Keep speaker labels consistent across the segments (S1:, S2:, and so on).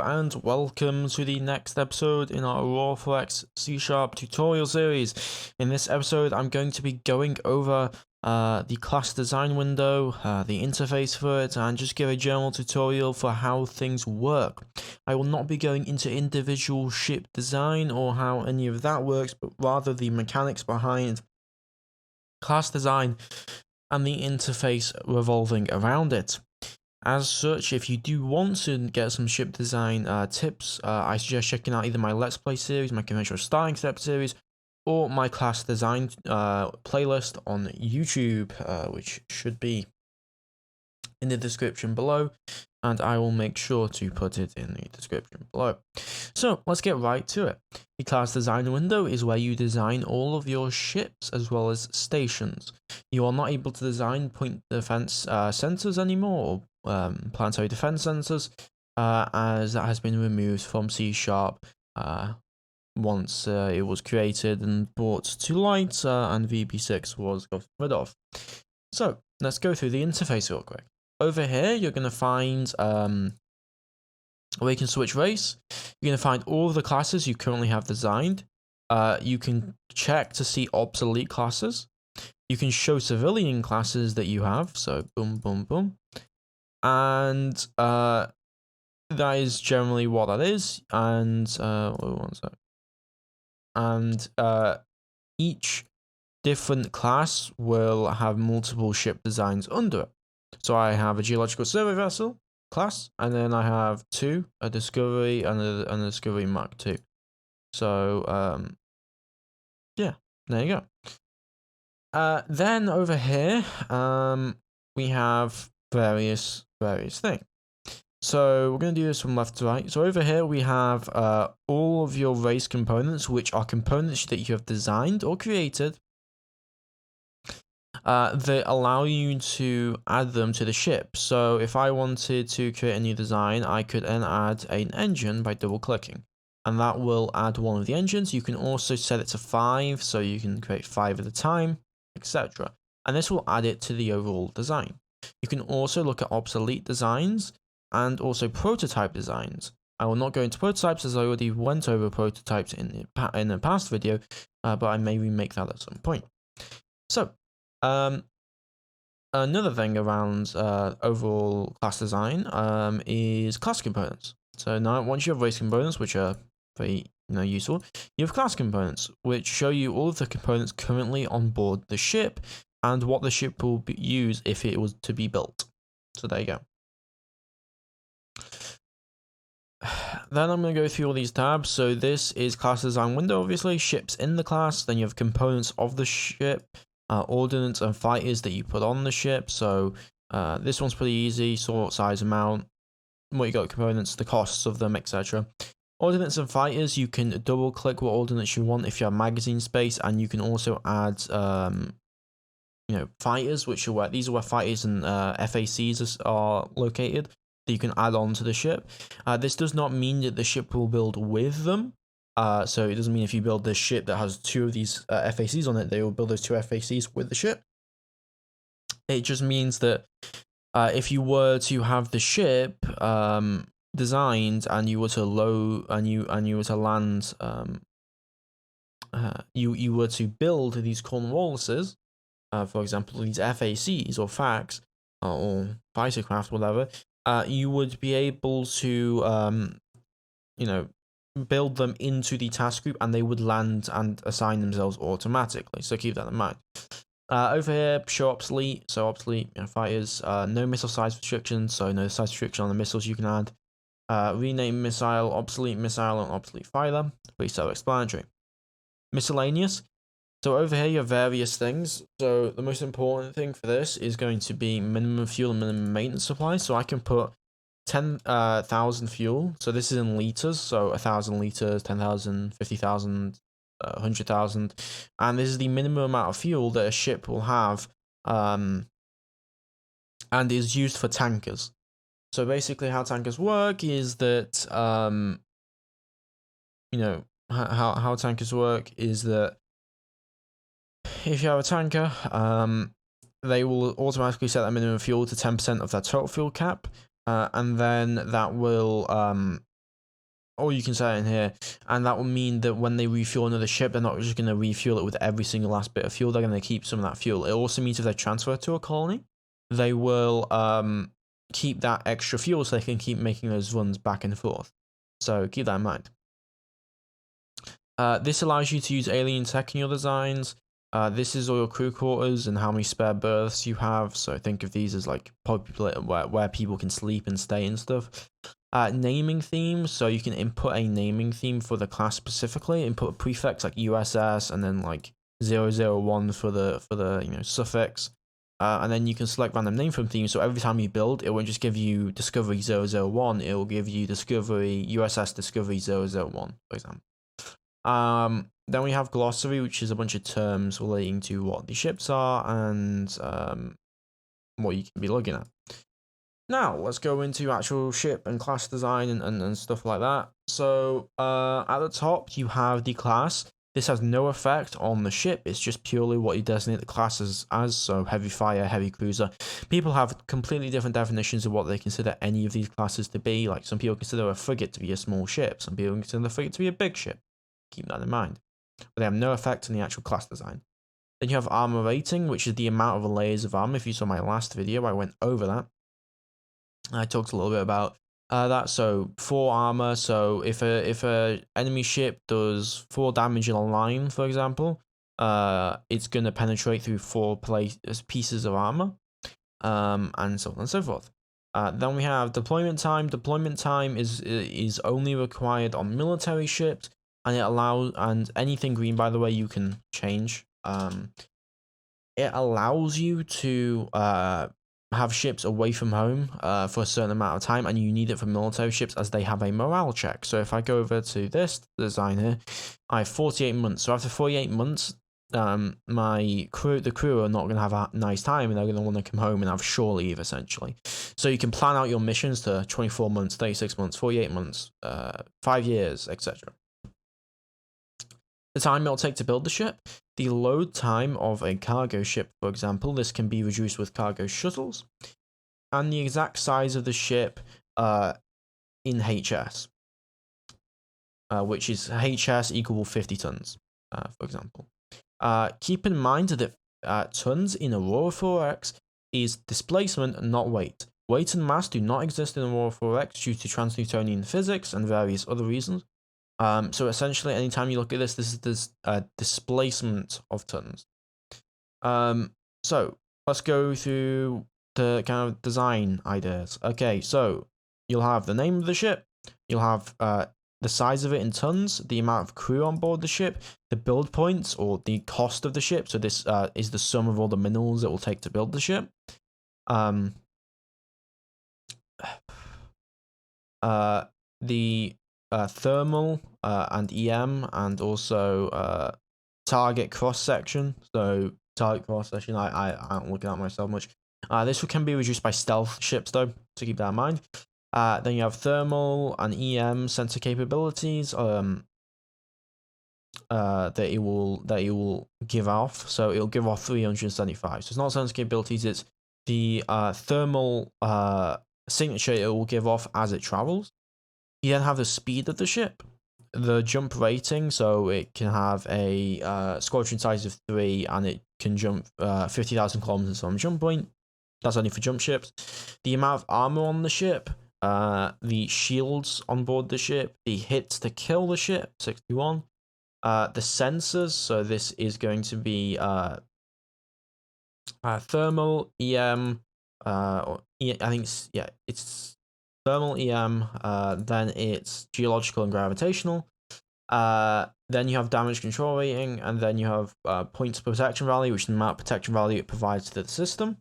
S1: and welcome to the next episode in our Aurora Flex C# tutorial series. In this episode, I'm going to be going over the class design window, the interface for it, and just give a general tutorial for how things work. I will not be going into individual ship design or how any of that works, but rather the mechanics behind class design and the interface revolving around it. As such, if you do want to get some ship design tips, I suggest checking out either my Let's Play series, my conventional starting step series, or my class design playlist on YouTube, which should be in the description below, and I will make sure to put it in the description below. So let's get right to it. The class design window is where you design all of your ships as well as stations. You are not able to design point defense centers anymore, or planetary defense centers, as that has been removed from C# once it was created and brought to light, and VB6 was got rid of. So let's go through the interface real quick. Over here, you're going to find where you can switch race. You're going to find all of the classes you currently have designed. You can check to see obsolete classes. You can show civilian classes that you have. So boom, boom, boom. And that is generally what that is. And one sec. And each different class will have multiple ship designs under it. So I have a geological survey vessel class, and then I have a discovery and a discovery Mark II. So yeah, there you go. Then over here, we have various things. So we're going to do this from left to right. So over here we have all of your race components, which are components that you have designed or created that allow you to add them to the ship. So if I wanted to create a new design, I could then add an engine by double clicking, and that will add one of the engines. You can also set it to 5, so you can create 5 at a time, etc. And this will add it to the overall design. You can also look at obsolete designs and also prototype designs. I will not go into prototypes as I already went over prototypes in a past video, but I may remake that at some point. So another thing around overall class design is class components. So now once you have race components, which are very useful, you have class components, which show you all of the components currently on board the ship and what the ship will use if it was to be built. So there you go. Then I'm going to go through all these tabs. So this is class design window, obviously, ships in the class. Then you have components of the ship, ordnance and fighters that you put on the ship. So this one's pretty easy: sort, size, amount, what you got, components, the costs of them, etc. Ordnance and fighters, you can double click what ordnance you want if you have magazine space, and you can also add fighters, which are where these are where fighters and FACs are located, that you can add on to the ship. This does not mean that the ship will build with them. So it doesn't mean if you build this ship that has 2 of these FACs on it, they will build those 2 FACs with the ship. It just means that if you were to have the ship designed and you were to you were to land, you were to build these Cornwallises, for example, these FACs or FACs or fighter craft, whatever, you would be able to build them into the task group, and they would land and assign themselves automatically. So keep that in mind. Over here, show obsolete. So obsolete fighters, no missile size restriction, so no size restriction on the missiles you can add. Rename missile, obsolete missile, and obsolete fighter. Pretty self-explanatory. Miscellaneous. So over here you have various things. So the most important thing for this is going to be minimum fuel and minimum maintenance supply. So I can put 10,000 fuel. So this is in liters. So 1,000 liters, 10,000, 50,000, 100,000, and this is the minimum amount of fuel that a ship will have, and is used for tankers. So basically, how tankers work is that how tankers work is that if you have a tanker, they will automatically set that minimum fuel to 10% of their total fuel cap, and then that will or you can set it in here, and that will mean that when they refuel another ship, they're not just going to refuel it with every single last bit of fuel. They're going to keep some of that fuel. It also means if they transfer to a colony, they will keep that extra fuel so they can keep making those runs back and forth. So keep that in mind. This allows you to use alien tech in your designs. This is all your crew quarters and how many spare berths you have. So think of these as like where people can sleep and stay and stuff. Naming themes, so you can input a naming theme for the class specifically. Input a prefix like USS and then like 001 for the suffix. And then you can select random name from themes. So every time you build, it won't just give you Discovery 001. It will give you Discovery USS Discovery 001, for example. Then we have glossary, which is a bunch of terms relating to what the ships are and what you can be looking at. Now, let's go into actual ship and class design and stuff like that. So, at the top, you have the class. This has no effect on the ship. It's just purely what you designate the class as. So, heavy fire, heavy cruiser. People have completely different definitions of what they consider any of these classes to be. Like, some people consider a frigate to be a small ship. Some people consider a frigate to be a big ship. Keep that in mind. But they have no effect on the actual class design. Then you have armor rating, which is the amount of layers of armor. If you saw my last video, I went over that. I talked a little bit about that. So 4 armor. So if a enemy ship does 4 damage in a line, for example, it's gonna penetrate through 4 pieces of armor, and so on and so forth. Then we have deployment time. Deployment time is only required on military ships, and it allows, and anything green, by the way, you can change. It allows you to have ships away from home for a certain amount of time, and you need it for military ships as they have a morale check. So if I go over to this design here, I have 48 months. So after 48 months, the crew are not going to have a nice time, and they're going to want to come home and have shore leave, essentially. So you can plan out your missions to 24 months, 36 months, 48 months, 5 years, etc. The time it'll take to build the ship. The load time of a cargo ship, for example, this can be reduced with cargo shuttles. And the exact size of the ship in HS, which is HS equal 50 tons, for example. Keep in mind that tons in Aurora 4X is displacement, not weight. Weight and mass do not exist in Aurora 4X due to trans-Newtonian physics and various other reasons. So essentially, anytime you look at this is this displacement of tons. So let's go through the kind of design ideas. Okay, so you'll have the name of the ship, you'll have the size of it in tons, the amount of crew on board the ship, the build points or the cost of the ship. So this is the sum of all the minerals it will take to build the ship. The thermal and EM, and also target cross section. So target cross section, I'm looking at myself much. This can be reduced by stealth ships though, so keep that in mind. Then you have thermal and EM sensor capabilities that it will give off. So it'll give off 375. So it's not sensor capabilities, it's the thermal signature it will give off as it travels. You then have the speed of the ship, the jump rating, so it can have a squadron size of 3 and it can jump 50,000 kilometers from jump point. That's only for jump ships. The amount of armor on the ship, the shields on board the ship, the hits to kill the ship, 61. The sensors, so this is going to be thermal, EM, I think it's thermal, EM, then it's geological and gravitational. Then you have damage control rating, and then you have points protection value, which is the amount of protection value it provides to the system.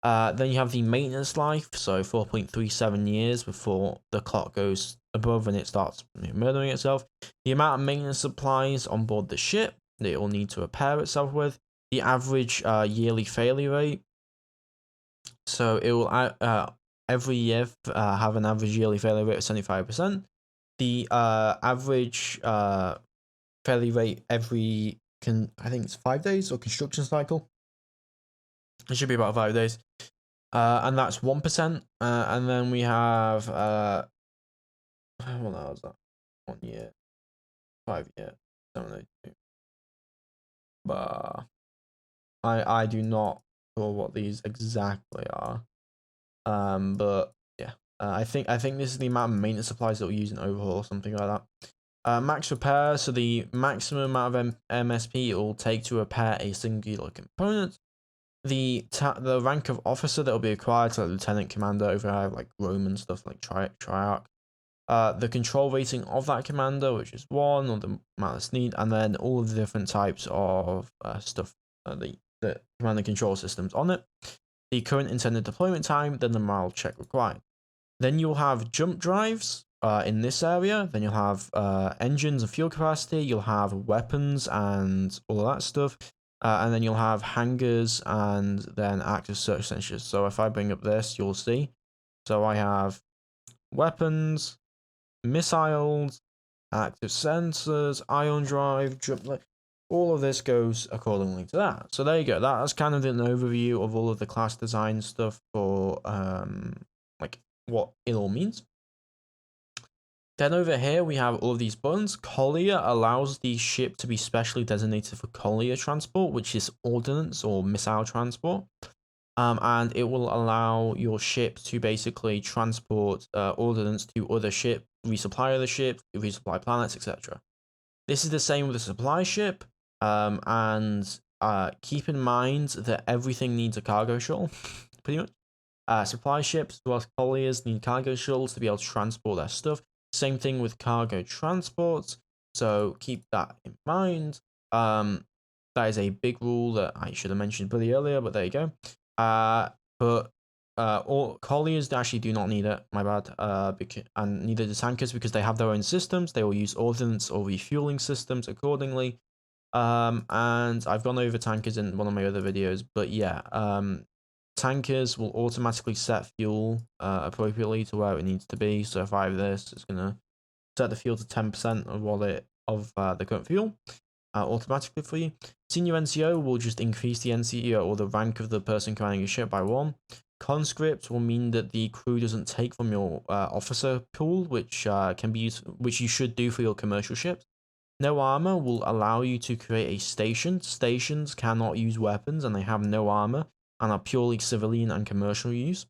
S1: Then you have the maintenance life, so 4.37 years before the clock goes above and it starts murdering itself. The amount of maintenance supplies on board the ship that it will need to repair itself with. The average yearly failure rate. So it will every year have an average yearly failure rate of 75%. The average failure rate every I think it's 5 days or construction cycle. It should be about 5 days. And that's 1%. And then we have what was that? 1 year, 5 year, 702. But I do not know what these exactly are. But yeah, I think this is the amount of maintenance supplies that we use in overhaul or something like that. Max repair, so the maximum amount of MSP it will take to repair a singular component. The rank of officer that will be acquired, so like lieutenant commander over here, like Roman stuff like Triarch. The control rating of that commander, which is 1, or the amount that's needed, and then all of the different types of stuff, the command and control systems on it. The current intended deployment time, then the morale check required. Then you'll have jump drives in this area. Then you'll have engines and fuel capacity. You'll have weapons and all of that stuff. And then you'll have hangars and then active search sensors. So if I bring up this, you'll see. So I have weapons, missiles, active sensors, ion drive, jump. All of this goes accordingly to that. So there you go. That's kind of an overview of all of the class design stuff for like what it all means. Then over here we have all of these buttons. Collier allows the ship to be specially designated for collier transport, which is ordnance or missile transport. And it will allow your ship to basically transport ordnance to other ship, resupply other ships, resupply planets, etc. This is the same with a supply ship, and keep in mind that everything needs a cargo shuttle, pretty much. Supply ships, as well as colliers, need cargo shuttles to be able to transport their stuff. Same thing with cargo transports, so keep that in mind. That is a big rule that I should have mentioned pretty earlier, but there you go. But all colliers actually do not need it, my bad, and neither do tankers because they have their own systems. They will use ordnance or refueling systems accordingly. And I've gone over tankers in one of my other videos, but yeah, tankers will automatically set fuel appropriately to where it needs to be. So if I have this, it's gonna set the fuel to 10% of the current fuel automatically for you. Senior NCO will just increase the NCO or the rank of the person commanding a ship by 1. Conscript will mean that the crew doesn't take from your officer pool, which can be used, which you should do for your commercial ships. No armor will allow you to create a station. Stations cannot use weapons and they have no armor and are purely civilian and commercial use.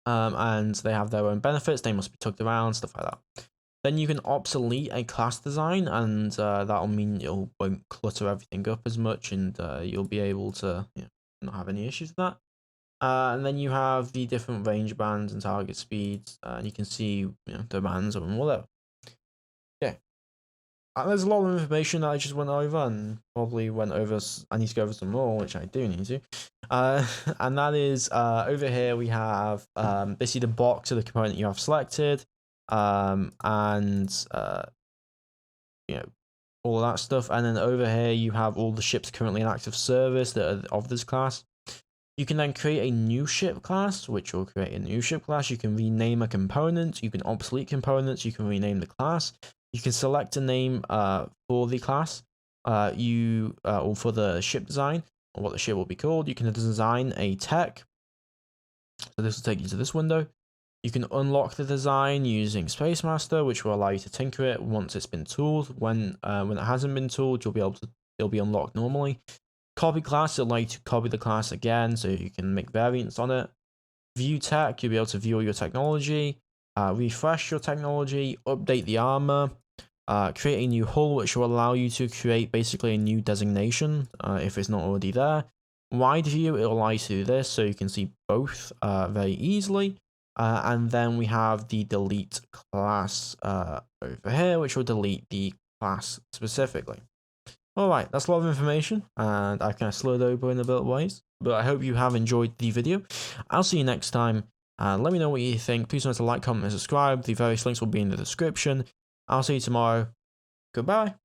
S1: And they have their own benefits. They must be tugged around, stuff like that. Then you can obsolete a class design, and that'll mean it won't clutter everything up as much, and you'll be able to not have any issues with that. And then you have the different range bands and target speeds, and you can see the bands and whatever. Yeah. There's a lot of information that I just went over and probably went over. I need to go over some more, which I do need to. And that is over here we have basically the box of the component you have selected, and all of that stuff. And then over here you have all the ships currently in active service that are of this class. You can then create a new ship class, which will create a new ship class. You can rename a component. You can obsolete components. You can rename the class. You can select a name for the class, or for the ship design, or what the ship will be called. You can design a tech. So this will take you to this window. You can unlock the design using Space Master, which will allow you to tinker it once it's been tooled. When it hasn't been tooled, it'll be unlocked normally. Copy class will allow you to copy the class again, so you can make variants on it. View tech, you'll be able to view all your technology, refresh your technology, update the armor, create a new hull, which will allow you to create basically a new designation if it's not already there. Wide view, it will allow you to do this, so you can see both very easily. And then we have the delete class over here, which will delete the class specifically. Alright, that's a lot of information, and I kind of slurred over in a bit of ways, but I hope you have enjoyed the video. I'll see you next time. Let me know what you think. Please remember to like, comment, and subscribe. The various links will be in the description. I'll see you tomorrow. Goodbye.